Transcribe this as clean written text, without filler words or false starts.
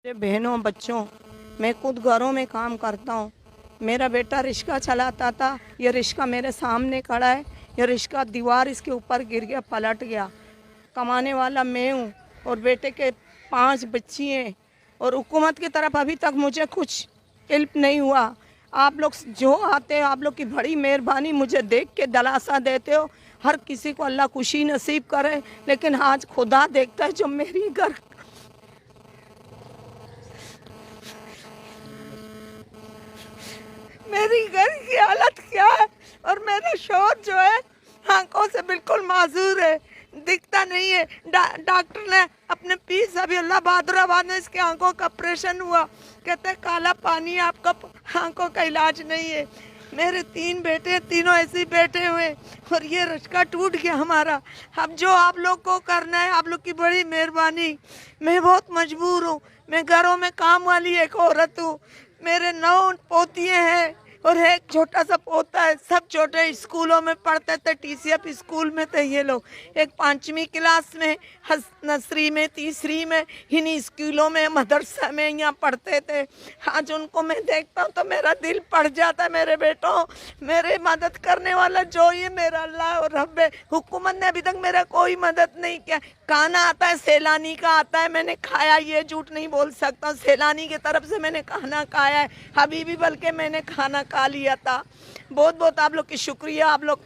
बहनों बच्चों, मैं खुद घरों में काम करता हूँ। मेरा बेटा रिक्शा चलाता था, ये रिक्शा मेरे सामने खड़ा है, ये रिक्शा दीवार इसके ऊपर गिर गया, पलट गया। कमाने वाला मैं हूँ और बेटे के 5 बच्ची हैं और हुकूमत की तरफ अभी तक मुझे कुछ हेल्प नहीं हुआ। आप लोग जो आते हो, आप लोग की बड़ी मेहरबानी, मुझे देख के दिलासा देते हो। हर किसी को अल्लाह खुशी नसीब करे, लेकिन आज खुदा देखता है जो मेरी मेरी घर की हालत क्या है। और मेरा शौहर जो है आंखों से बिल्कुल माजूर है, दिखता नहीं है। डॉक्टर ने अपने पीर अभी बहादुराबाद में इसके आंखों का ऑपरेशन हुआ, कहते हैं काला पानी है, आपका आंखों का इलाज नहीं है। मेरे 3 बेटे, तीनों ऐसे ही बैठे हुए और ये रिश्ता टूट गया हमारा। अब जो आप लोग को करना है, आप लोग की बड़ी मेहरबानी। मैं बहुत मजबूर हूँ, मैं घरों में काम वाली एक औरत हूँ। मेरे 9 पोतियाँ हैं और एक छोटा सा पोता है। सब छोटे स्कूलों में पढ़ते थे, TCF स्कूल में थे ये लोग। एक 5वीं क्लास में, नर्सरी में, तीसरी में, इन्हीं स्कूलों में, मदरसा में यहाँ पढ़ते थे। आज उनको मैं देखता हूँ तो मेरा दिल पड़ जाता है। मेरे बेटों, मेरे मदद करने वाला जो ये मेरा अल्लाह और रब है। हुकूमत ने अभी तक मेरा कोई मदद नहीं किया। खाना आता है, सैलानी का आता है, मैंने खाया, ये झूठ नहीं बोल सकता। सैलानी की तरफ से मैंने खाना खाया है, अभी भी बल्कि मैंने खाना खा लिया था। बहुत बहुत आप लोग की शुक्रिया। आप लोग